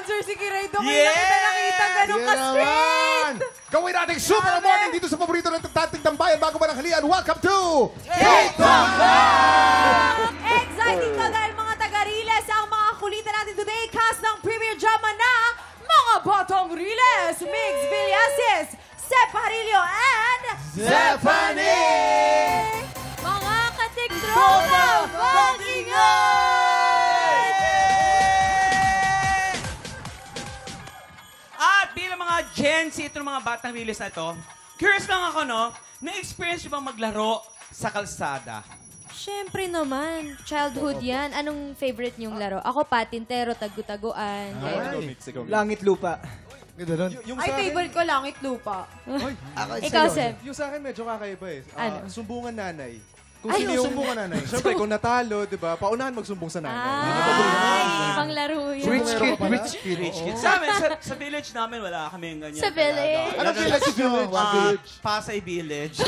dancer si Kiraydo. Kaya nakita ganun ka-straight. Gawin natin super morning dito sa paborito ng tating tambayan bago ba ng halian. Welcome to Exciting ka dahil mga taga-Riles ang mga kulitan natin today. Cast ng premier drama na Mga Batang Riles, Migs Villasis, Sep Parillo, and Zephanie! Mga katiktropa, mag-ingay! At bilang mga Gen Z, itong mga batang Riles na ito, curious lang ako, no? Na-experience nyo bang maglaro sa kalsada? Siyempre naman. Childhood yan. Anong favorite niyong laro? Ako, patintero, tagu-taguan. Langit lupa. Yung Ay, sa akin, favorite ko, langit lupa. Ikaw, Seb. yung sa akin medyo kakaiba eh. Ano? Sumbungan nanay. Kung Ay, sino yung sumbungan nanay. Siyempre, kung natalo, di ba, paunahan magsumbong sa nanay. Ibang laro yun. Rich kid, rich kid. Rich kids. Sa amin, sa village namin, wala kami yung ganyan. Sa village. Ano village yun? Pasay Village.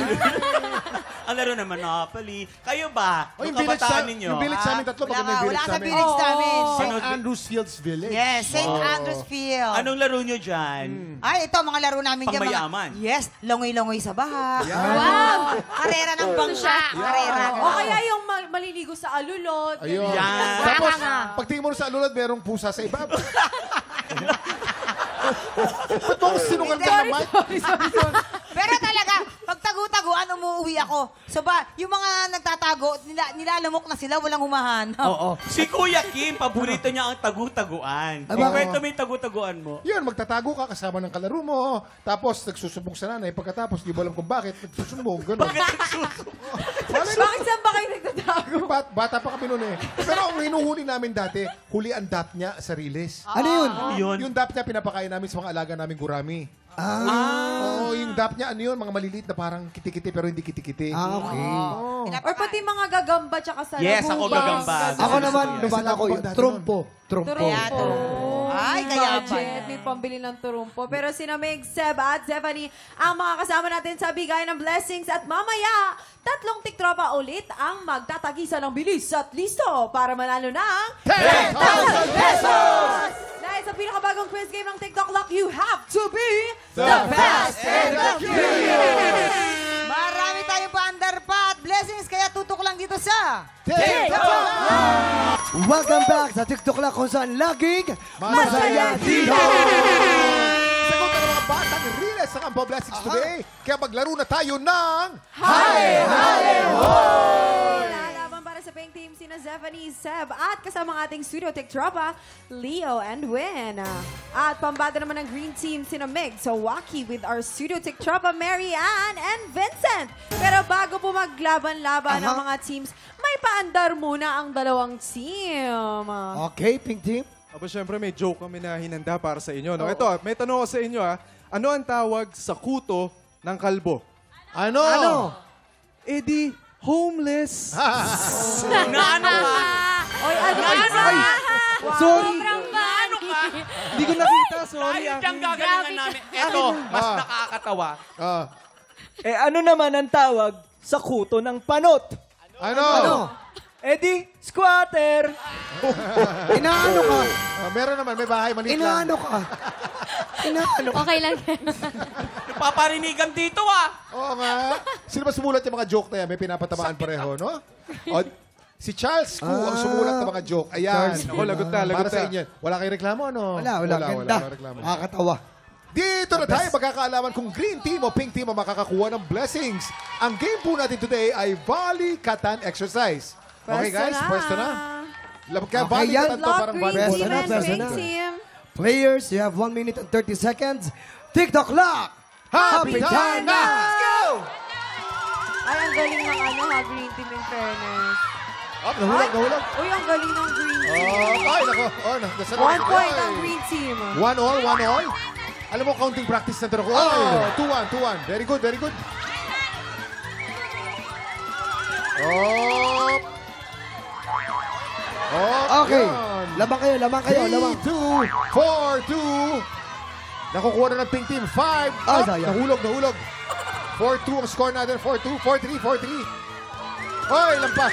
Ang laro na Monopoly. Kayo ba? Oh, yung Nung village kabataan sa, ninyo? yung village namin tatlo. Wala Pag may ka, wala village sa namin. village namin. St. Andrews Fields Village. Yes, St. Andrews Field. Anong laro nyo dyan? Ay, ito, mga laro namin dyan. Pangmayaman. Yes, langoy-langoy sa baha. Wow! Karera ng bangsa. Karera. O kaya yung maliligo sa alulot. Ayun. Yan. Tapos, pag tingin mo sa alulad, merong pusa sa ibabaw. Ba't mo ako sinungan ka ng mic? Pero talaga, pag tagu-taguan, umuwi ako. So ba, yung mga nagtatago, nilalamok na sila, walang humahanap. Oo. Si Kuya Kim, paborito niya ang tagu-taguan. Ikwento mo yung tagu-taguan mo. Yun, magtatago ka kasama ng kalaro mo. Tapos, nagsusubong sa nanay. Pagkatapos, di mo alam kung bakit. Nagsusumbong, gano'n. Bakit saan ba kayo nagtatago? Bata pa kami noon eh. Pero ang hinuhuli namin dati, huli ang dap niya sa riles. Ano yun? Yun. Yung dap niya, pinapakain namin sa mga alaga namin gurami. Oo, yung dap niya, ano yun? Mga maliliit na parang kiti-kiti pero hindi kiti-kiti. Okay. Or pati mga gagamba tsaka sa Yes, ako gagamba. Ako naman, nabala ko yung trumpo. Trumpo. Ay, kaya pa. budget, may pambili ng turumpo. Pero sina Meg, Seb at Zephanie, ang mga kasama natin sa bigay ng blessings. At mamaya, 3 tiktropa ulit ang magtatagisa ng bilis at listo para manalo ng 10,000 pesos! Dahil sa pinakabagong quiz game ng TikTok Lock, you have to be The best and the curious! Marami tayong paandar pa at blessings, kaya tutok lang dito sa TikTok! Welcome back sa TikTok lang kung saan laging Masaya dito! Sagot ng mga batang riles sa Kampo Blessings today. Kaya maglaro na tayo ng Lalaban para sa pink team sina Zephanie, Seb at kasama ang ating studio tiktropa, Leo and Win. At pambada naman ng green team sina Meg, so Waki with our studio tiktropa, Mary Ann and Vincent. Pero bago po maglaban-laban ang mga teams, may paandar muna ang dalawang team. Okay, pink team. Aba, syempre, may joke kami na hinanda para sa inyo. No? Ito, may tanong ko sa inyo. Ano ang tawag sa kuto ng kalbo? Ano? Eh di, homeless. Na ano ka? Oy, ano Ay, Sorry. sobrang Ano ka? Hindi ko nakita, sorry. Dahil diyang gagalingan namin. Eto, mas nakakatawa. Ano naman ang tawag sa kuto ng panot? Ano? Di, squatter. Inaano ka? Meron naman, may bahay, maliit lang. Inaano ka? Inaano ka? Okay lang yan. Paparinigan dito Oo nga. Sino ba sumulat yung mga joke na yan? May pinapatamaan pareho, no? O, si Charles Koo ang sumulat ng mga joke. Ayan. Charles Ako, lagot na, lagot Para sa na. inyo. Wala kayong reklamo, ano? Wala. Ganda. Wala reklamo. Nakakatawa. Dito na tayo magkakaalaman kung green team o pink team ang makakakuha ng blessings. Ang game po natin today ay Volley Katan Exercise. Okay guys, pwesto na. Kaya Volley yan. Katan to parang Green volleyball. team and Pwesto pink na. team. Players, you have 1 minute and 30 seconds. TikTok lock! Happy time na! Let's go! Ay, ang galing ng green team in fairness. Nahulog. Uy, ang galing ng green team. Ay, nako. Nasa 1 point ang green team. 1-all. Alam mo, counting practice na ko. 2-1. Very good. Okay. Yan. Lamang kayo. 3-2, 4-2. Nakukuha na ng pink team. 5 Ay, up. sayang. Nahulog. 4-2 ang score natin. 4-2, 4-3. Oy, lampas.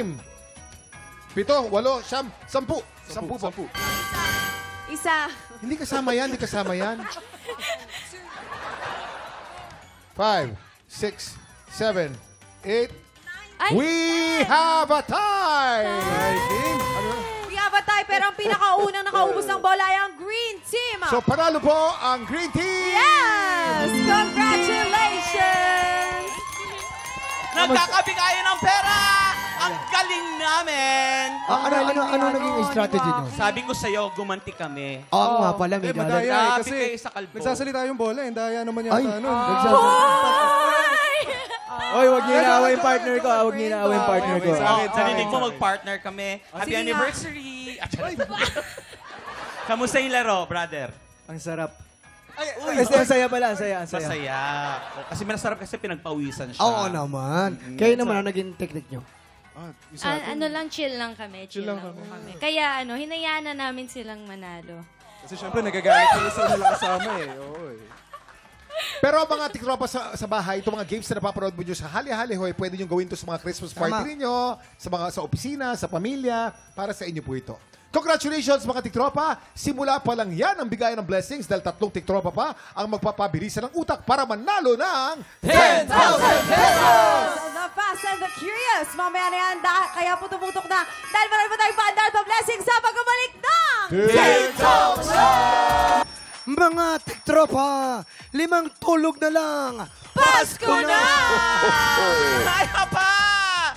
6, 7, 8, 10. 10 po. Isa. Hindi kasama yan, 5, 6, 7, 8. Ay, We have a tie! We have a tie, pero ang pinakaunang nakaubos ng bola ay ang green team. So, panalo po ang Green Team! Yes! Congratulations! Nagkakabigayan ng pera! Ang galing namin! Ano naging strategy nyo? Sabi ko sa'yo, gumanti kami. Oo nga pala, may galit. Madaya Grabe kasi kayo sa kalbo. nagsasalita yung bola. Daya naman Ay, yata. Oy, wag niyo inaaway yung partner ko. Wag niyo inaaway yung partner ko. Narinig mo, mag-partner kami. Happy anniversary! Kamusta yung laro, brother? Ang sarap. Ang saya pala, ang saya. Masaya. Kasi masarap kasi pinagpawisan siya. Oo naman. Kayo naman, ano naging technique nyo? ano lang, chill lang kami. Chill lang kami. Kaya hinayaan na namin silang manalo. Kasi syempre nagagalit kayo sa nila kasama eh. Oo eh. Pero mga tiktropa sa bahay, itong mga games na napapanood mo nyo sa hali-hali, hoy, pwede nyo gawin to sa mga Christmas party ninyo, sa opisina, sa pamilya, para sa inyo po ito. Congratulations mga tiktropa! Simula pa lang yan ang bigayan ng blessings dahil 3 tiktropa pa ang magpapabilisan ng utak para manalo ng 10,000 pesos! The Fast and the Curious. Mamaya na yan, kaya putuputok na. Dahil marami pa tayong paandar to blessings sa pagbabalik ng 10,000! Mga tiktropa, 5 tulog na lang. Pasko na! Kaya pa!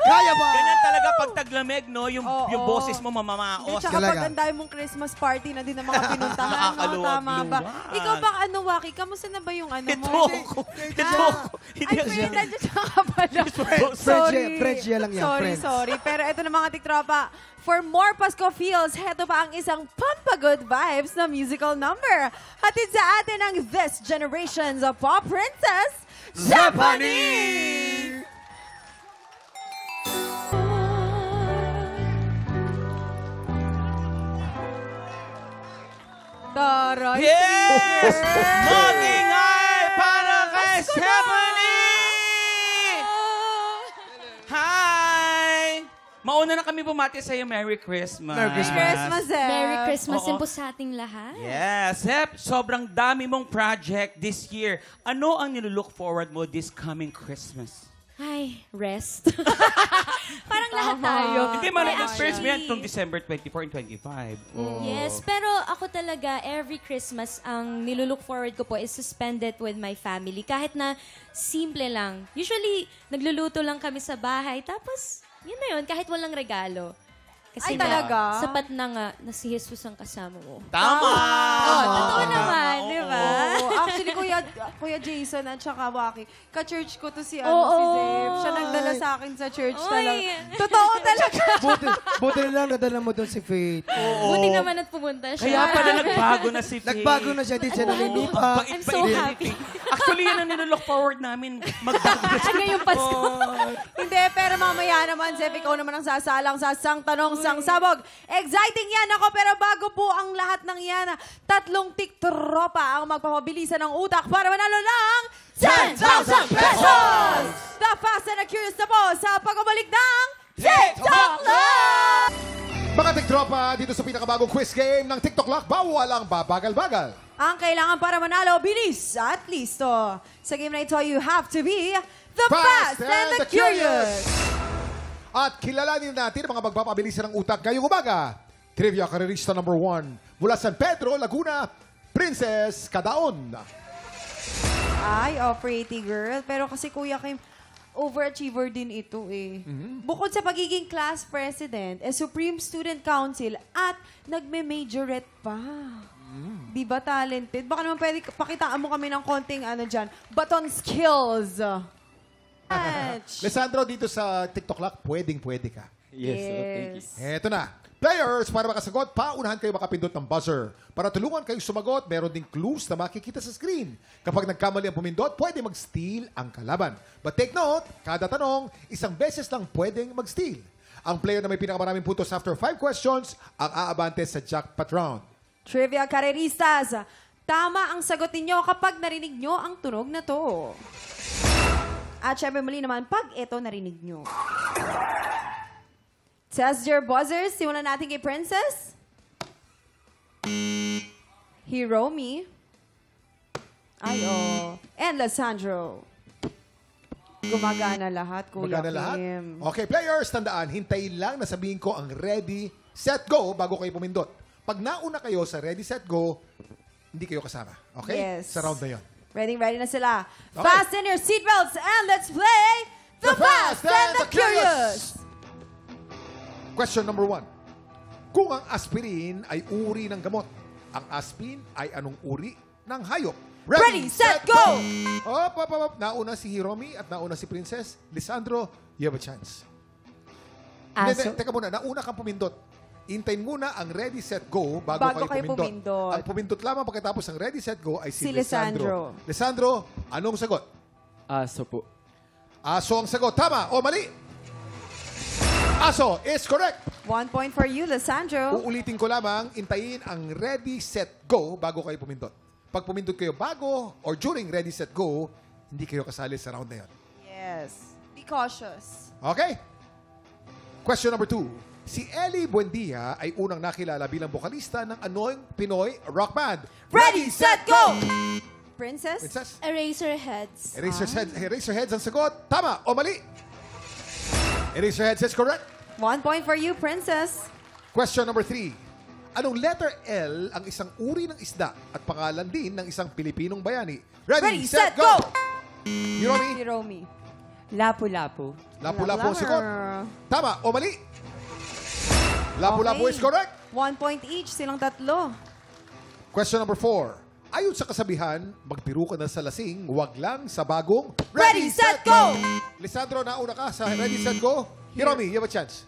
Kaya ba? Ganyan talaga pag taglamig, no? Yung Oo. boses mo Hindi, mamamaos. tsaka Talaga. pag ang dami mong Christmas party na din ang mga pinuntahan, no? Tama ba? Nakakaluwag-luwag. Ikaw ba, Waki? Kamusta na ba yung ano mo? Ito ako. Ito ako. Ay, friend, nandiyan siya ka pala. Friends yan lang yan, friends. Sorry. Pero ito na mga tiktropa. For more Pasko feels, heto pa ang isang pampagood vibes na musical number. Hatid sa atin ang This Generation's Pop Princess, Zephanie! Taray! Yes! Mag-ingay para kay Stephanie! Hi! Mauna na kami bumati sa iyo. Merry Christmas. Merry Christmas. Christmas, eh. Merry Christmas Oo. din po sa ating lahat. Yes, Sep, sobrang dami mong project this year. Ano ang nilulook forward mo this coming Christmas? Ay, rest. Parang lahat tayo. Hindi man, Ay, experience mo yan actually, itong December 24 and 25. Yes, pero ako talaga, every Christmas, ang nilulook forward ko po is to spend it with my family. Kahit na simple lang. Usually, nagluluto lang kami sa bahay. Tapos, yun na yun, kahit walang regalo. Kasi Ay, talaga? sapat na nga na si Jesus ang kasama mo. Tama! Totoo naman, di ba? Oo. Actually, Kuya Jason at saka Waki, ka-church ko to si Oo. si Zeb. Siya nagdala sa akin sa church Oy. talaga. Totoo talaga. Buti na lang nadala mo doon si Faith. Buti naman at pumunta siya. Kaya pala nagbago na si Faye. Nagbago na siya, di siya nalilipa. I'm so happy. Actually, yan ang nilulook forward namin. Magbago na siya. Ngayong Pasko. Hindi, pero mamaya naman, Zeb, ikaw naman ang sasalang sa sang tanong, sang sabog. Exciting yan ako, pero bago po ang lahat ng yan, 3 tiktropa ang magpapabilisan ng utak para manalo ng 10,000 pesos! The Fast and the Curious na po sa pagbabalik ng TikTok Lock! Mga tiktropa, dito sa pinakabagong quiz game ng TikTok Lock, bawal ang babagal-bagal. Ang kailangan para manalo, bilis at listo. Sa game na ito, you have to be the fast and the curious. At kilalanin natin ang mga magpapabilisan ng utak ngayong umaga. Trivia Karerista number 1 mula San Pedro, Laguna, Princess Cadaon. Ay, pretty girl. Pero kasi Kuya Kim, overachiever din ito eh. Bukod sa pagiging class president, Supreme Student Council at nagme-majorette pa. Di ba talented? Baka naman pwede pakitaan mo kami ng konting baton skills. Lisandro, dito sa TikTok Lock, pwedeng-pwede ka. Yes, thank you. Eto na. Players, para makasagot, paunahan kayo makapindot ng buzzer. Para tulungan kayo sumagot, meron ding clues na makikita sa screen. Kapag nagkamali ang pumindot, pwede mag-steal ang kalaban. But take note, kada tanong, isang beses lang pwedeng mag-steal. Ang player na may pinakamaraming puntos after 5 questions, ang aabante sa jackpot round. Trivia Kareristas, tama ang sagot ninyo kapag narinig nyo ang tunog na to. At syempre mali naman pag ito narinig nyo. Test your buzzers. Simulan natin kay Princess. Hiromi. And Lissandro. Gumagana lahat, Kuya Magana lahat? Kim. Okay, players, tandaan, hintayin lang na sabihin ko ang ready, set, go bago kayo pumindot. Pag nauna kayo sa ready, set, go, hindi kayo kasama. Okay? Yes. Sa round na yun. Ready na sila. Okay. Fasten your seatbelts and let's play The Fast and the Curious! Question number 1. Kung ang aspirin ay uri ng gamot, ang aspin ay anong uri ng hayop? Ready, set, go! Op. Nauna si Hiromi at nauna si Princess. Lisandro, you have a chance. Hindi, teka muna, nauna kang pumindot. Intayin muna ang ready, set, go bago kayo pumindot. Ang pumindot lamang pagkatapos ng ready, set, go ay si Lisandro. Lisandro, anong sagot? Aso po. Aso ang sagot. Tama o mali? Aso is correct. 1 point for you, Lissandro. Uulitin ko lamang, intayin ang ready, set, go bago kayo pumindot. Pag pumindot kayo bago or during ready, set, go, hindi kayo kasali sa round na yun. Yes. Be cautious. Okay? Question number 2. Si Ellie Buendia ay unang nakilala bilang bokalista ng ano'ng Pinoy rock band. Ready, set, go! Princess? Princess? Eraserheads. Eraserheads ang sagot. Tama o mali? Eraserheads is correct. 1 point for you, Princess. Question number 3. Anong letter L ang isang uri ng isda at pangalan din ng isang Pilipinong bayani? Ready, set, go! Hiromi? Hiromi. Lapu-lapu. Lapu-lapu ang sagot. Tama o mali? Lapu-lapu is correct. 1 point each, silang tatlo. Question number 4. Ayon sa kasabihan, magbiru ka na sa lasing, wag lang sa bagong... Ready, set, go! Lisandro, nauna ka sa ready, set, go. Hiromi, you have a chance.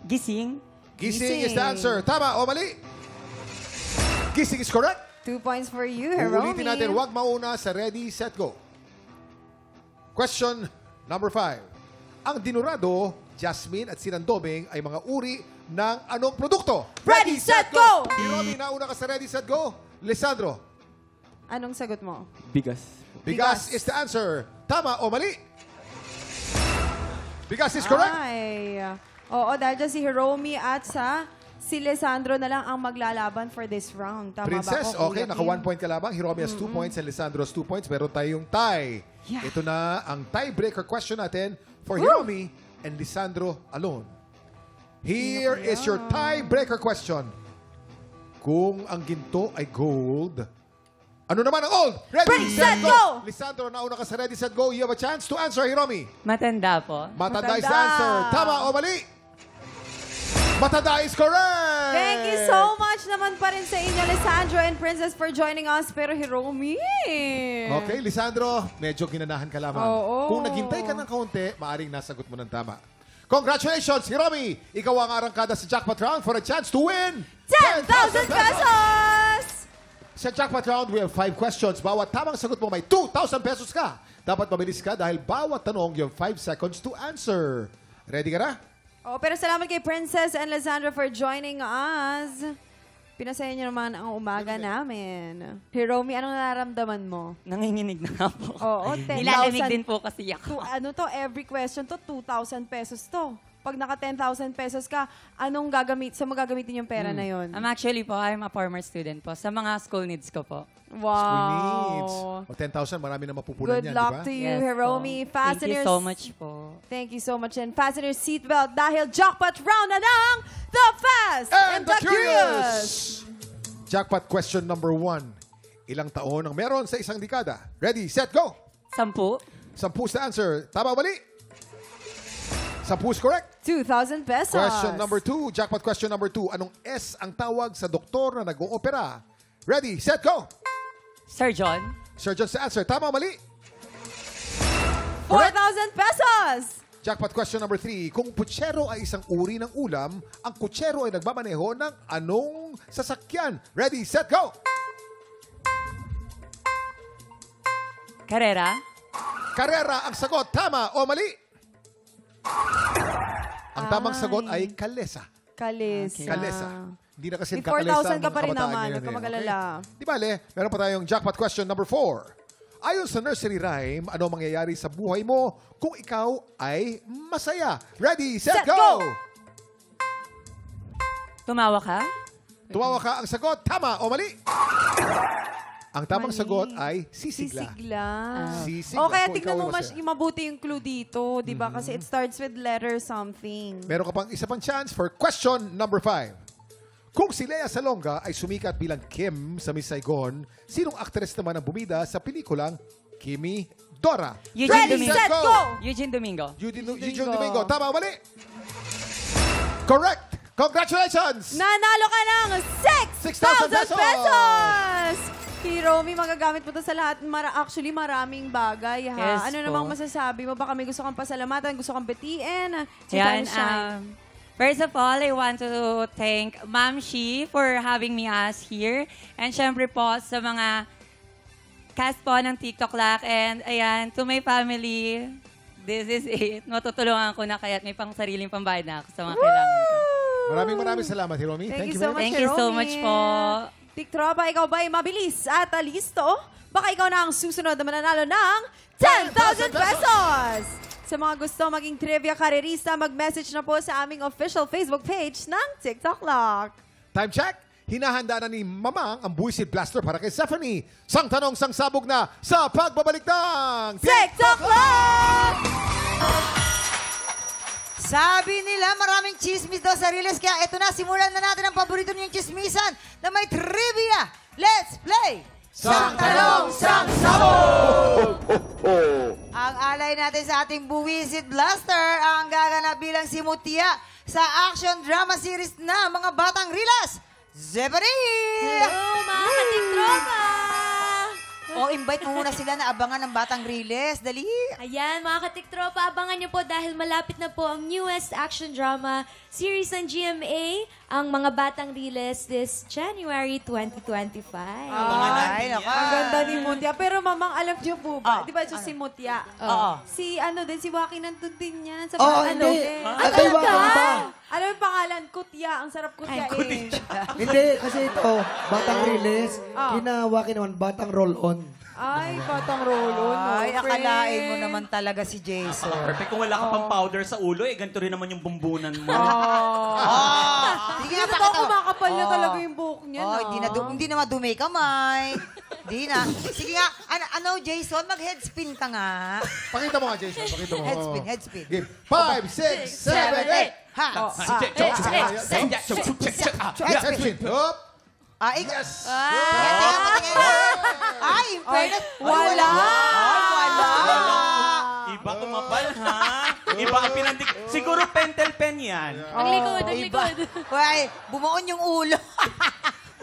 Gising. Gising is the answer. Tama o mali? Gising is correct. 2 points for you, Hiromi. Uulitin natin, wag mauna sa ready, set, go. Question number 5. Ang dinurado, jasmine at sinandobing ay mga uri ng anong produkto? Ready, set, go! Hiromi, nauna ka sa ready, set, go. Lisandro, Anong sagot mo? Bigas. bigas is the answer. Tama o mali? Bigas is correct. Ay. Oo, dahil dyan si Hiromi at si Lisandro na lang ang maglalaban for this round. Tama Princess, ba ako, okay, Kuya naka Kim? 1 point ka labang. Hiromi has 2 points and Lisandro has 2 points. Meron tayong tie. Yeah. Ito na ang tiebreaker question natin for Hiromi and Lisandro alone. Here is your tiebreaker question. Kung ang ginto ay gold, ano naman ang old? Ready, set, go! Lisandro, nauna ka sa ready, set, go. You have a chance to answer, Hiromi. Matanda po. Matanda is the Matanda. answer. Tama o mali? Matanda is correct! Thank you so much naman pa rin sa inyo, Lisandro and Princess, for joining us. Pero Hiromi... Okay, Lisandro, medyo ginanahan ka lamang. Oo. Kung naghintay ka ng kaunti, maaring nasagot mo ng tama. Congratulations, Hiromi! Ikaw ang arangkada sa jackpot round for a chance to win 10,000 pesos! Sa jackpot round, we have 5 questions. Bawat tamang sagot mo, may 2,000 pesos ka. Dapat mabilis ka dahil bawat tanong, you have 5 seconds to answer. Ready ka na? Oh, pero salamat kay Princess and Lisandro for joining us. Pinasaya niyo naman ang umaga namin. Hiromi, anong nararamdaman mo? Nanginginig na nga po. Oo, 10,000. Nilalamig din po kasi ako. Ano to, every question to, 2,000 pesos to. pag naka 10,000 pesos ka, anong magagamitin yung pera na yon? Actually po, I'm a former student po. Sa mga school needs ko po. Needs. Wow. O 10,000, marami na mapupunan Good yan, luck di ba? to you, Yes po. Hiromi. Thank you so much po. Thank you so much. And fasten your seatbelt dahil jackpot round na ng The Fast And the Curious! Jackpot question number 1. Ilang taon ang meron sa isang dekada? Ready, set, go! 10. 10 is the answer. Tama, mali? 10 is correct. 2,000 pesos. Question number 2. Jackpot question number 2. Anong S ang tawag sa doktor na nag-oopera? Ready, set, go! Sir John. Surgeon's the answer. Tama, mali? 4,000 pesos. Jackpot question number 3. Kung putsero ay isang uri ng ulam, ang kutsero ay nagmamaneho ng anong sasakyan? Ready, set, go! Carrera. Karera ang sagot. Tama o mali? Ang tamang sagot ay kalesa. Kalesa. Kalesa. Hindi na kasi May kakalesa 4,000 ka pa rin kabataan naman. ngayon Huwag ka eh, mag-alala. okay? Di bale, meron pa tayong jackpot question number 4. Ayon sa nursery rhyme, ano mangyayari sa buhay mo kung ikaw ay masaya? Ready, set, Set, go! go! Tumawa ka. Tumawa ka ang sagot. Tama o mali? Ang tamang Mali. sagot ay sisigla. Sisigla. Sisigla. O kaya Kung tignan ikaw mo ay masaya. mabuti yung clue dito, di ba? Kasi it starts with letter something. Meron ka pang isa pang chance for question number 5. Kung si Lea Salonga ay sumikat bilang Kim sa Miss Saigon, sinong actress naman ang bumida sa pelikulang Kimi Dora? Eugene Ready, Domingo. set, go! Eugene Domingo. Eugene Domingo. Tama o mali? Correct! Congratulations! Nanalo ka ng 6,000 6,000 pesos! Hiromi, magagamit mo to sa lahat. Actually, maraming bagay, ha? Yes Ano po. namang masasabi mo? Baka may gusto kang pasalamatan, gusto kang batiin. Yan, Shine. first of all, I want to thank Ma'am Shi for having me as here. And syempre po sa mga cast po ng TikTok Lock. And ayan, to my family, this is it. Matutulungan ko na kaya't may pang sariling pambayad na ako sa mga kailangan ko. Maraming salamat, Hiromi. Thank you so much, Thank you so much po. Tiktropa, ikaw ba ay mabilis at alisto? Baka ikaw na ang susunod na mananalo ng 10,000 pesos! Sa mga gusto maging trivia karerista, mag-message na po sa aming official Facebook page ng TikTok Lock. Time check. Hinahanda na ni Mamang ang Buisit Blaster para kay Stephanie. Sang tanong, sang sabog na sa pagbabalik ng TikTok Lock! Sabi nila, maraming chismis daw sa Riles. Kaya ito na, simulan na natin ang paborito niyong chismisan na may trivia. Let's play! Sang tanong, sang sabog! Ang alay natin sa ating Buwisit Blaster ang gaganap bilang si Mutia sa action drama series na Mga Batang Rilas, Zephanie! Hello, mga katiktropa! O, invite mo muna sila na abangan ng Batang Riles. Dali! Ayan, mga katiktropa, abangan niyo po dahil malapit na po ang newest action drama series ng GMA, ang Mga Batang Riles, this January 2025. Ay, naku. Ang ganda ni Mutia. Pero mamang, alam niyo po ba? Di ba si Mutia? Oo. Si si Waki nandun din yan. Sa Oh, ano? hindi. Ah, Atay, talaga? Waki ba? Alam mo yung pangalan? Kutya. Ang sarap kutya eh. Hindi, kasi ito, Batang Release, kinawaki naman, Batang Roll-On. Ay, batang roll-on. Ay, no, akalain friend. mo naman talaga si Jason. Perfect. Kung wala ka pang powder sa ulo, ganito rin naman yung bumbunan mo. Sige Hindi nga, na pakita. kumakapal na talaga yung buhok niya, Oh, hindi na madumi kamay. Hindi na. Sige nga, ano, Jason, mag-headspin ka nga. Pakita mo nga, Jason. Pakita mo. Headspin, headspin. Game. 5, 6, 7, 8. Ha! Headspin. Up. Yes! Yes. Ay, in fairness, wala. Wala. Iba kumapal, ha? Iba ang pinandig. Siguro pentel pen yan. Ang likod, ang likod. Ay, bumaon yung ulo.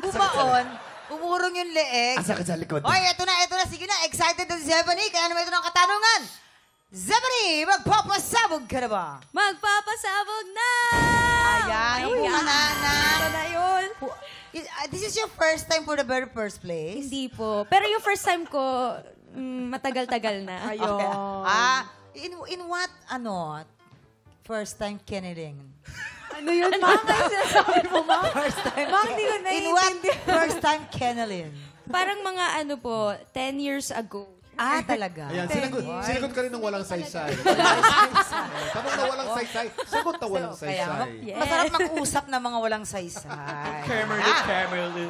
Bumaon. Umurong yung leeg. Asa ka sa likod. Oy, eto na. Sige na. Excited na si Zephanie. Kaya naman ito ng katanungan. Zephanie, magpapasabog ka na ba? Magpapasabog na! Ayan. Upo ka na. Ito na yun. This is your first time for the very first place? Hindi po. Pero yung first time ko, matagal-tagal na. Ayun. In what, first time kenneling? Ano yun, Mang? Ano sinasabi mo, Mang? First time. Mang, hindi ko In what naiintindihan. first time kenneling? Parang mga 10 years ago. Talaga. Ayan, sinagot ka rin ng walang saysay. Tanong na walang saysay, sagot na walang saysay. Masarap mag-usap na mga walang saysay. Camerlu.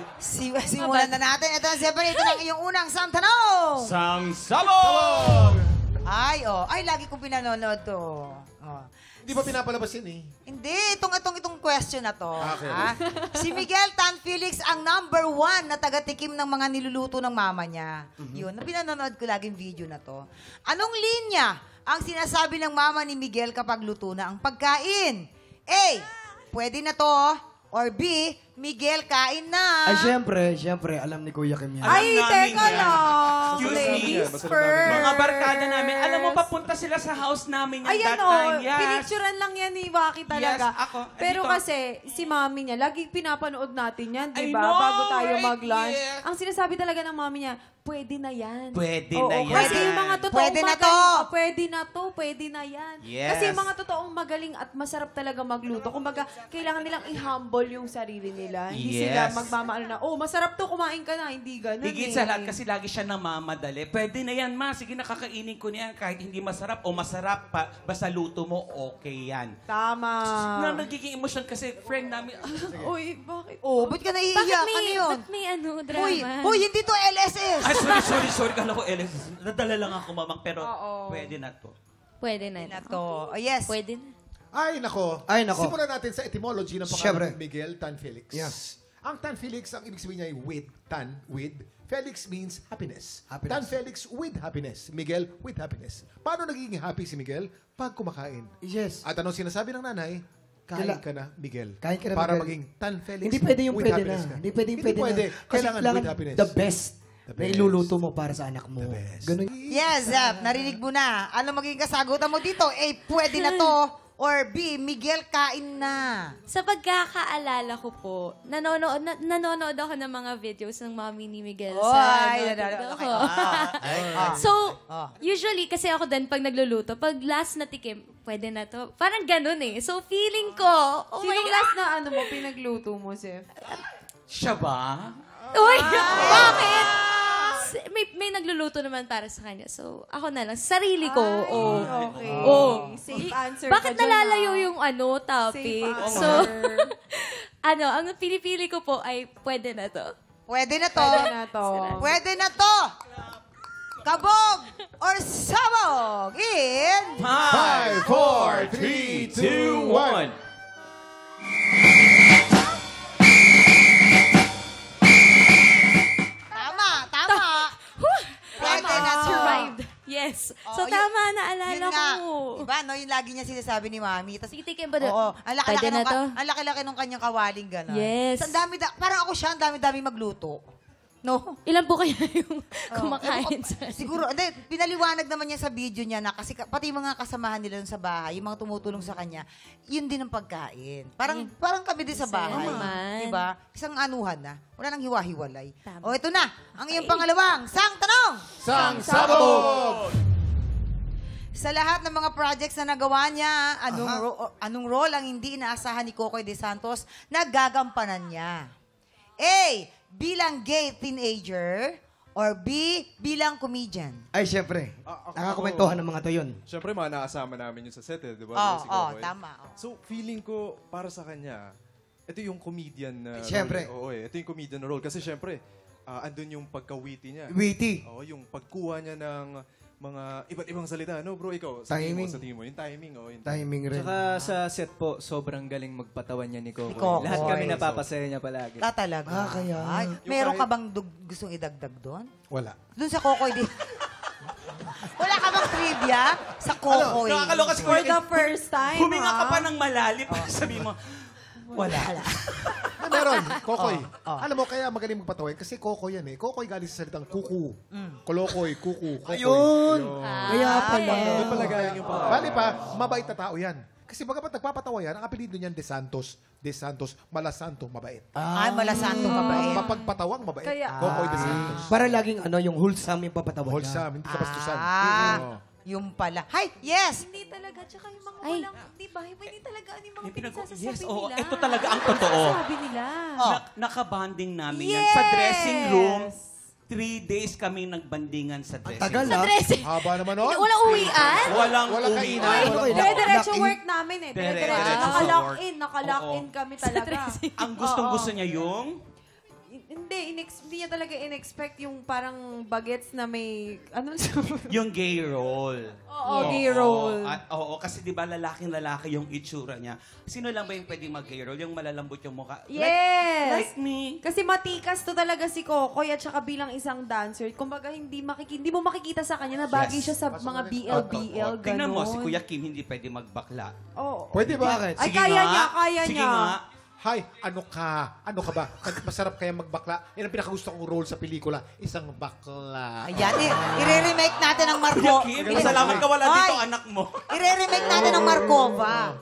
Simulan na natin. Ito na, Zephanie. Ito na ang iyong unang tanong. Sabog! Ay, lagi kong pinanonood to. Hindi ba pinapalabas yun eh? Hindi, itong question na to. Okay. Si Miguel Tan Felix ang #1 na taga-tikim ng mga niluluto ng mama niya. Yun, na pinanonood ko laging video na to. Anong linya ang sinasabi ng mama ni Miguel kapag luto na ang pagkain? A, pwede na to. Or B, Miguel, kain na. Ay, syempre, alam ni Kuya Kim yan. Ay, namin teka yan. lang. Excuse me. Ladies Mas alam first. Mga barkada namin, alam mo, papunta sila sa house namin yan Ayan that time. Yes. pinicturean lang yan ni Waki talaga. Yes, ako. Pero Dito. kasi, si mami niya, lagi pinapanood natin yan, di I ba? know, Bago tayo right? mag-lunch. Yes. Ang sinasabi talaga ng mami niya, pwede na yan. Pwede Oo, na yan. Kasi yung mga totoong Pwede na to. magaling, pwede na yan. Yes. Kasi yung mga totoong magaling at masarap talaga magluto. Kumbaga, kailangan nilang i-humble yung sarili nila. Hindi sila Yes. magmamaano na, masarap to, kumain ka na. Hindi ganun. Higit sa lahat kasi lagi siya namamadali. Pwede na yan, ma. Sige, nakakainin ko niyan kahit hindi masarap o masarap pa. Basta luto mo, okay yan. Tama. Nagiging emosyon kasi friend namin. Uy, bakit? Ba't ka Bakit naiiyak? may, Ano yun? ba't may drama? Uy, hindi to LSS. Ay, sorry. Kala ko, Elis. Nadala lang ako, mamang. Pero pwede na to. Pwede na. Na to. Yes. Pwede na. Ay, nako. Simulan natin sa etymology ng Siyempre. pangalan ng Miguel Tan Felix. Yes. Ang Tan Felix, ang ibig sabihin niya ay with. Felix means happiness. Happiness. Tan Felix with happiness. Miguel with happiness. Paano nagiging happy si Miguel? Pag kumakain. Yes. At anong sinasabi ng nanay? Kain ka na, Miguel. Kain ka na, Para Miguel. maging Tan Felix Hindi pwede yung with pwede na. happiness ka. Hindi pwede yung pwede na. Kasi Kailangan with happiness. the best The na best. iluluto mo para sa anak mo. The best. Ganun. Yes, Zep. Narinig mo na. Ano magiging kasagutan mo dito? A, pwede na to. Or B, Miguel, kain na. Sa pagkakaalala ko po, nanonood ako ng mga videos ng mommy ni Miguel Ay, nanonood okay. ako. So, usually, kasi ako din, pag nagluluto, pag last na tikim, pwede na to. Parang ganun eh. So, feeling ko, oh my Sinong God. last na pinagluto mo, Sef? Siya ba? Uy, bakit? May nagluluto naman para sa kanya. So, ako na lang. Sarili ko. Okay. Oh. Safe answer Bakit ka dyan, nalalayo ah. yung topic? Safe So, answer. ang pinipili ko po ay pwede na to. Pwede na to. Pwede na to. Pwede na to. Kabog or sabog in... 5, 4, 3, 2, 1. Tama. Pwede na to. Survived. Yes. So, tama, naalala Yun nga. ko. Diba, no? Yung lagi niya sinasabi ni Mami. Tas, Titikim ba doon? oo. Ang laki-laki Pwede na nung, to? ang laki-laki nung kanyang kawaling gano'n. Yes. Ang dami, parang ako siya, ang dami-dami magluto. No? Ilan po kaya yung Oo. kumakain sa... Siguro, hindi, pinaliwanag naman niya sa video niya na kasi pati yung mga kasamahan nila dun sa bahay, yung mga tumutulong sa kanya, yun din ang pagkain. Parang kami din sa bahay. naman. Diba? Isang anuhan na. Wala nang hiwa-hiwalay. Tama. O, ito na. Ang iyong pangalawang sang tanong. Sang sabog! Sa lahat ng mga projects na nagawa niya, anong role ang hindi inaasahan ni Kokoy De Santos na gagampanan niya? A, bilang gay teenager, or B, bilang comedian? Ay, syempre. Nakakomentuhan ng mga to yun. Siyempre, mga nakasama namin yun sa set, di ba? Oo, Si Kokoy. tama. So, feeling ko, para sa kanya, ito yung comedian na Siyempre. role. Oo, ito yung comedian na role. Kasi siyempre, andun yung pagka-witty niya. Witty. Oo, yung pagkuha niya ng mga iba't ibang salita. No, bro, ikaw, Timing. sa tingin mo, yung timing. Oh, yung Timing rin. Tsaka sa set po, sobrang galing magpatawan niya ni Kokoy. Ni Kokoy. Lahat kami napapasaya niya palagi. Talaga. Kaya. Ay, meron ka bang gustong idagdag doon? Wala. Doon sa Kokoy din. Wala ka bang trivia sa Kokoy? Nakakaloka si For Koy. the first time, Huminga ka pa ah. ng malalim. Sabi mo, wala. Meron, Kokoy. Alam mo, kaya magaling magpatawin kasi Kokoy yan eh. Kokoy galing sa salitang kuku. Kolokoy, kuku, Kokoy. Ayun! Kaya pala. Doon pala galing yung pangalan. Bali pa, mabait na tao yan. Kasi bagamat nagpapatawa yan, ang apelido niyan De Santos. De Santos, malasanto, mabait. Ay, malasanto mabait. Mapagpatawang mabait. Kaya- Kokoy De Santos. Para laging yung wholesome yung papatawa niya. Wholesome, hindi kapastusan. Yung pala. Hi, yes! Hindi talaga. Tsaka yung mga Ay. walang, di ba? Hindi talaga yung mga Yung pinagsasabi yes, nila. oo. Ito talaga ang totoo. Sabi nila. Oh. Nakabanding namin yan sa dressing room. 3 days kami nagbandingan sa dressing. Tagal Sa ah. dressing. Haba naman nun. Walang uwian? Walang Walang uwian. kainan. Walang Dire-diretso Lock-in. work namin eh. Dire-diretso. Dire-diretso Nakalock work. in. Nakalock in kami talaga. Ang gustong-gusto niya yung... Hindi niya talaga in-expect yung parang bagets na may, ano Yung gay role. Oo, gay role. Oo, kasi di ba lalaking-lalaki yung itsura niya. Sino lang ba yung pwedeng mag-gay role? Yung malalambot yung mukha? Yes! Like me. Kasi matikas to talaga si Kokoy at saka bilang isang dancer. Kumbaga, hindi mo makikita sa kanya na bagay Yes. siya sa mga BL, Tingnan mo, ganon. si Kuya Kim hindi pwede magbakla. Oo. Pwede ba? Bakit? Ay, Sige kaya nga. niya, kaya Sige niya. nga. Hi, ano ka? Ano ka ba? Masarap kaya magbakla? Yan ang pinakagusto kong role sa pelikula. Isang bakla. Ayan, i-remake natin ang Kuya Marco. Kim, salamat ka wala dito anak mo. I-remake natin ang Markova.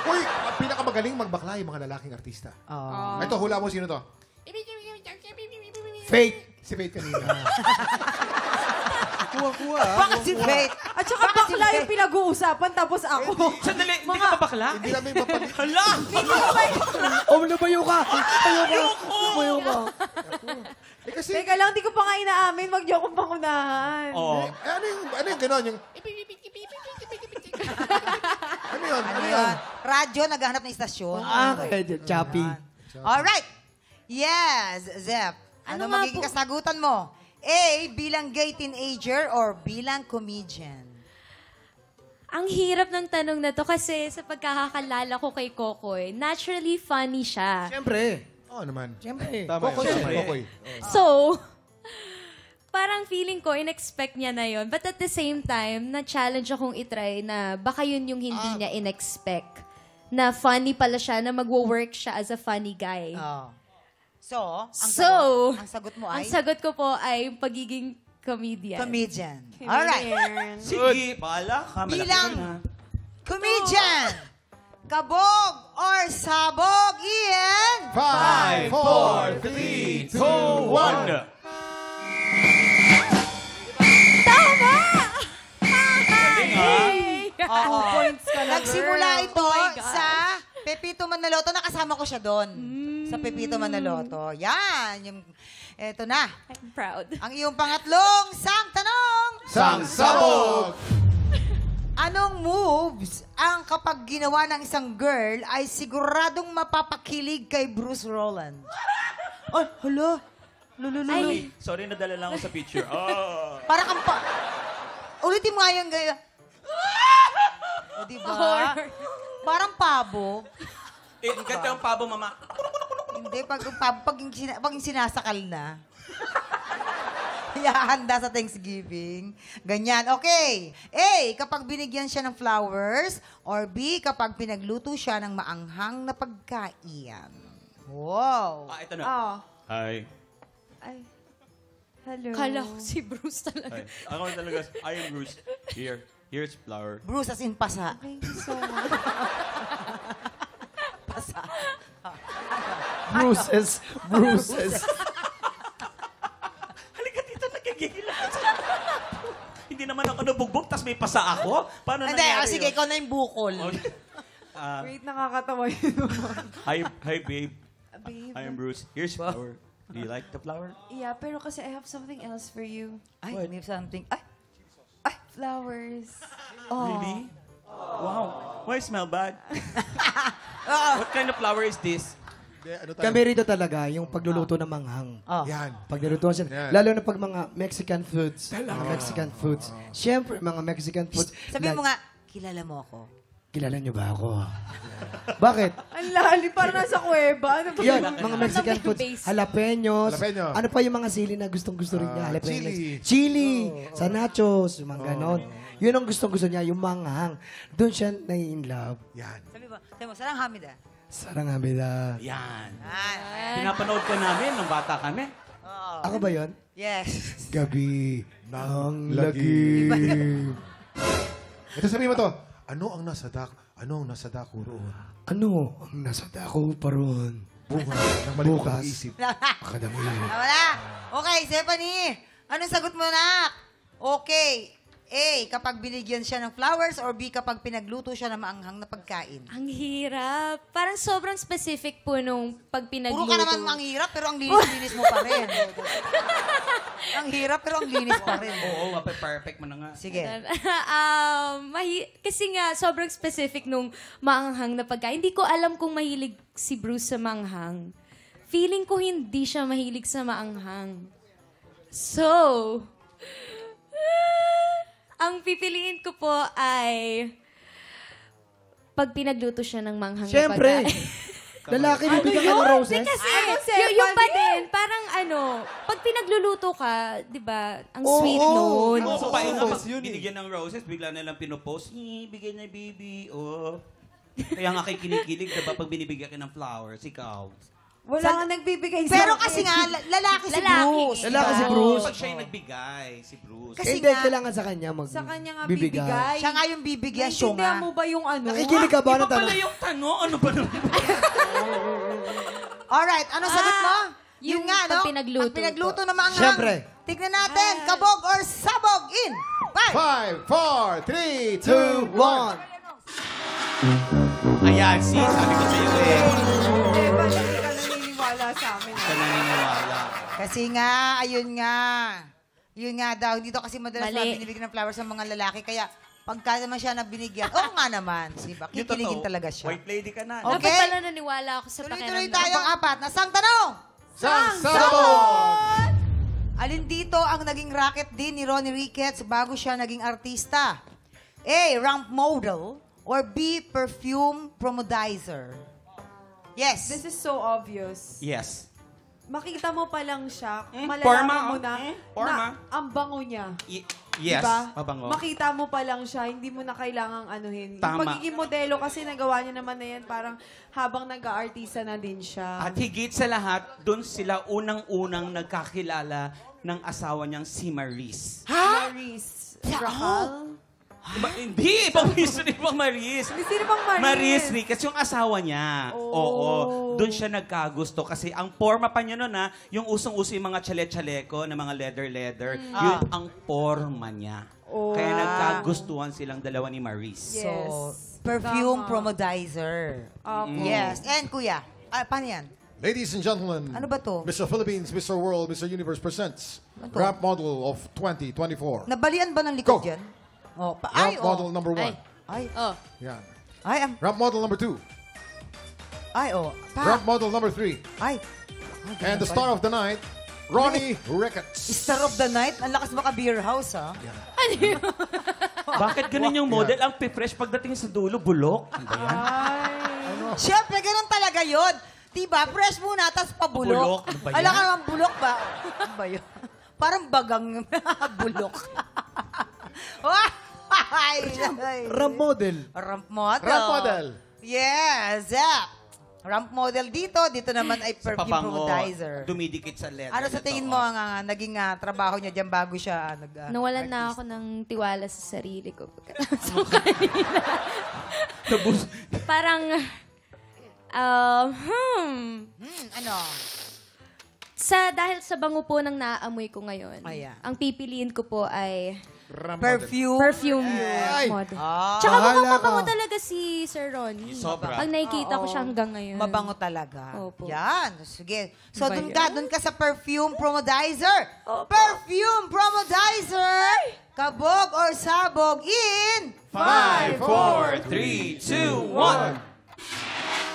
Uy, ang pinakamagaling magbakla yung mga lalaking artista. Ito, hula mo sino to? Fake. Si Faith kanina. Kuha-kuha. ah. Bakit si Faith? At saka bakla yung pinag-uusapan tapos ako. Sandali, hindi ka ba bakla? Hindi namin mapalit. Hala! Oh, lumayo ka. Lumayo ka. Eh kasi, Teka lang, di ko pa nga inaamin. Wag niyo akong pangunahan. Oo. ano yung gano'n? Yung... ano yun? Ano yun? Radyo, naghahanap ng istasyon. kaya choppy. Alright. Yes, Zep. Ano Ano nga magiging po? kasagutan mo? A, bilang gay teenager or bilang comedian? Ang hirap ng tanong na to kasi sa pagkakakalala ko kay Kokoy, naturally funny siya. Siyempre. Oo naman. Siyempre. Tama Kokoy, yun. Siyempre. Kokoy. So, parang feeling ko, in-expect niya na yon. But at the same time, na-challenge akong itry na baka yun yung hindi niya in-expect. Na funny pala siya, na magwo-work siya as a funny guy. Oh. So, ang sagot mo ang ay sagot ko po ay pagiging comedian. comedian. Alright. Sige, bahala ka. Malaki Bilang ka na. comedian, kabog or sabog, Ian? 5, 4, 3, 2, 1. Oo. Points ka na, Nagsimula girl. ito Oh my God. sa Pepito Manaloto. Nakasama ko siya doon. Sa Pepito Manaloto. Yan. Eto na. I'm proud. Ang iyong pangatlong sang tanong. Sang sabog! Anong moves ang kapag ginawa ng isang girl ay siguradong mapapakilig kay Bruce Roland? Ay, hala. Ay, Sorry, nadala lang ako sa picture. Oh. Para kang pa... Ulitin mo nga yung gaya. O, diba? horror. Parang pabo. Ang ganda yung pabo, mama. Hindi, pag yung sinasakal na. Ihahanda sa Thanksgiving. Ganyan. Okay. A, kapag binigyan siya ng flowers. Or B, kapag pinagluto siya ng maanghang na pagkain. Wow. Ito na. Oh. Hi. Ay. Hello. Kala ko si Bruce talaga. Ako talaga, I am Bruce. Here's flower. Bruce as in pasa. Thank you so much. Bruises. Halika dito, nagigigil ako. Hindi naman ako nabugbog, tas may pasa ako. Paano Hindi, nangyari sige, yun? ikaw na yung bukol. Wait, nakakatawa yun. Hi, babe. Babe. I am Bruce. Here's flower. Do you like the flower? Yeah, pero kasi I have something else for you. Ay, may something. Ay, Flowers. Really? Wow. Why smell bad? What kind of flower is this? Ano tayo? Kami rito talaga, yung pagluluto ng manghang. Oh. Yan. Pagluluto siya. Yan. Lalo na pag mga Mexican foods. Mexican foods. Siyempre, mga Mexican foods. Sabi mo nga, kilala mo ako. Kilala niyo ba ako? Bakit? Ang lalim, parang nasa kuweba. Ano ba? Yan, mga Mexican foods. base. Jalapenos. Jalapeno. Ano pa yung mga sili na gustong-gusto rin niya? Jalapenos. Chili. Chili. Sa nachos. Yung mga ganon. Yun ang gustong-gusto niya, yung manghang. Doon siya na-in love. Yan. Sabi mo, sarang Hamida. Sarang hamida. Yan. Ay. Pinapanood ka namin nung bata kami. Oo. Ako ba yun? Yes. Gabi ng lagi. Ito sabihin mo to. Ano ang nasa dako roon? Ano ang nasa dako pa ron? Bunga ng malikot Bukas. ang isip. Akadami. Wala. Okay, Stephanie. Anong sagot mo, nak? Okay. A, kapag binigyan siya ng flowers or B, kapag pinagluto siya ng maanghang na pagkain? Ang hirap. Parang sobrang specific po nung pag Puro pinagluto. ka naman ang hirap, pero ang linis-linis mo pa rin. Ang hirap, pero ang linis pa rin. Oo, perfect mo na nga. Sige. Kasi nga, sobrang specific nung maanghang na pagkain. Hindi ko alam kung mahilig si Bruce sa maanghang. Feeling ko hindi siya mahilig sa maanghang. So, ang pipiliin ko po ay pag pinagluto siya ng manghang na Siyempre. pagkain. Lalaki, bibigyan ka ng roses. Kasi, Stephanie? yung pa din, parang pag pinagluluto ka, di ba, ang sweet nun. Oo, pa nga, pag yun eh. binigyan ng roses, bigla na lang pinopost, bigyan niya baby, oh. Kaya nga kay kinikilig, diba, pag binibigyan ka ng flowers, ikaw. Wala nga nagbibigay sa Pero kasi nga, lalaki si Bruce. Lalaki si diba? Bruce. Pag siya yung nagbigay, si Bruce. Kasi Hindi, nga- kailangan sa kanya Sa kanya nga bibigay. bibigay. Siya nga yung bibigyan, siya Naintindihan nga. mo ba yung ano? Nakikinig ka ba Iba ng pala tanong? yung tanong, ano ba naman? Alright, ano sagot mo? Yung nga, pag no? pinagluto Pag pinagluto na maanghang. Siyempre. Tignan natin, kabog or sabog in 5, 5, 4, 3, 2, 1. Ayan, sabi ko sa'yo eh. Eh, ba't hindi ka naniniwala sa amin? Sa naniniwala. Kasi nga, ayun nga. Yun nga daw, dito kasi madalas Mali. na binibigyan ng flowers ng mga lalaki. Kaya, pagka naman siya nabinigyan, oo nga naman, diba? Yung Kikiligin totoo, talaga siya. White lady ka na. Okay. Dapat pala naniwala ako sa Tuloy-tuloy pakiramdam. tayong apat. Nasang tanong? Sabog! Alin dito ang naging racket din ni Ronnie Ricketts bago siya naging artista? A. Ramp model or B. Perfume promodizer? Yes. This is so obvious. Yes. Makita mo pa lang siya, malalaman Forma, mo na, forma. na ang bango niya. Yes, Diba? mabango. Makita mo pa lang siya, hindi mo na kailangang anuhin. Yung Tama. pagiging modelo kasi nagawa niya naman na yan, parang habang nag-aartista na din siya. At higit sa lahat, doon sila unang-unang nagkakilala ng asawa niyang si Maris. Maris. Rahal? Hindi, ibang ibang Maris. Sino bang Maris? Maris Ricketts, yung asawa niya. Oh. Oo. Doon siya nagkagusto kasi ang forma pa niya noon yung usong-uso yung mga chale-chaleko na mga leather. Yun ang forma niya. Oh. Kaya nagkagustuhan silang dalawa ni Maris. Yes. So, perfume Tama. promodizer. Okay. Yes. And kuya, paano yan? Ladies and gentlemen, Ano ba to? Mr. Philippines, Mr. World, Mr. Universe presents Ano to? Rap Model of 2024. Nabalian ba ng likod Go. yan? Oh, Rap Model number 1. Ay, Oh. Yan. ay, Rap Model number 2. ay, oh. Rap Model number 3. Ay. And the star of the night, Ronnie Ricketts. Star of the night? Ang lakas maka beer house, ha? Bakit ganun yung model? Ang fresh pagdating sa dulo, bulok. Ano ba yan? Siyempre, ganun talaga yun. Diba? Fresh muna, tapos pabulok. Pabulok? Ano ba yan? Alam ka naman, bulok ba? Ano ba yun? Parang bagang bulok. Ay, Ramp model. Ramp model. Rap Model. Yes, Zap. Ramp model dito. Dito naman ay Sa perfume pabango, promodizer. dumidikit sa leather. Ano sa tingin mo ang naging trabaho niya dyan bago siya Nawalan na ako ng tiwala sa sarili ko. Pagkatapos ko kanina. Parang, ano? dahil sa bango po ng naaamoy ko ngayon, Ayan. ang pipiliin ko po ay Perfume. perfume Ay! model. Ah, Tsaka Bahala mukhang mabango ka. talaga si Sir Ronnie. Sobra. Pag nakikita ko siya hanggang ngayon. mabango talaga. Opo. Yan. Sige. So, Ba dun ka sa perfume promodizer. Perfume promodizer. Kabog or sabog in 5, 4, 3, 2, 1.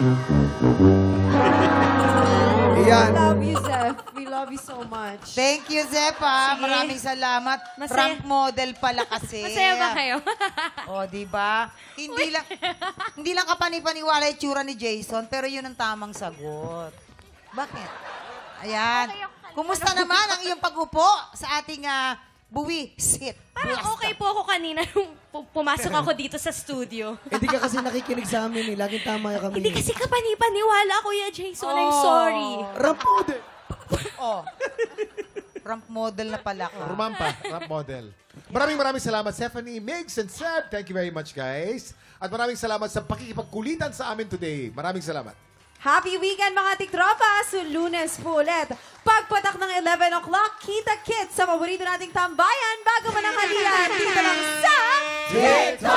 We Ayan. love you, Zeph. We love you so much. Thank you, Zepa. Sige. Maraming salamat. Masaya. Ramp model pala kasi. Masaya ba kayo? O, di ba? Hindi lang kapani-paniwala yung tsura ni Jason, pero yun ang tamang sagot. Bakit? Ayan. Kumusta naman ang iyong pag-upo sa ating buwi sit? Parang okay po ako kanina nung pumasok ako dito sa studio. Hindi ka kasi nakikinig sa amin eh. Laging tama kami. Hindi kasi kapani-paniwala, Kuya Jason. I'm Oh. sorry. Ramp model. Oh. Ramp model na pala ka. Rumampa, Rap Model. Maraming salamat, Stephanie, Migs, and Seb. Thank you very much, guys. At maraming salamat sa pakikipagkulitan sa amin today. Maraming salamat. Happy weekend mga tiktropa! So, Lunes po ulit. Pagpatak ng 11 o'clock, kita-kits sa paborito nating tambayan bago mananghalian. Dito lang TikTok!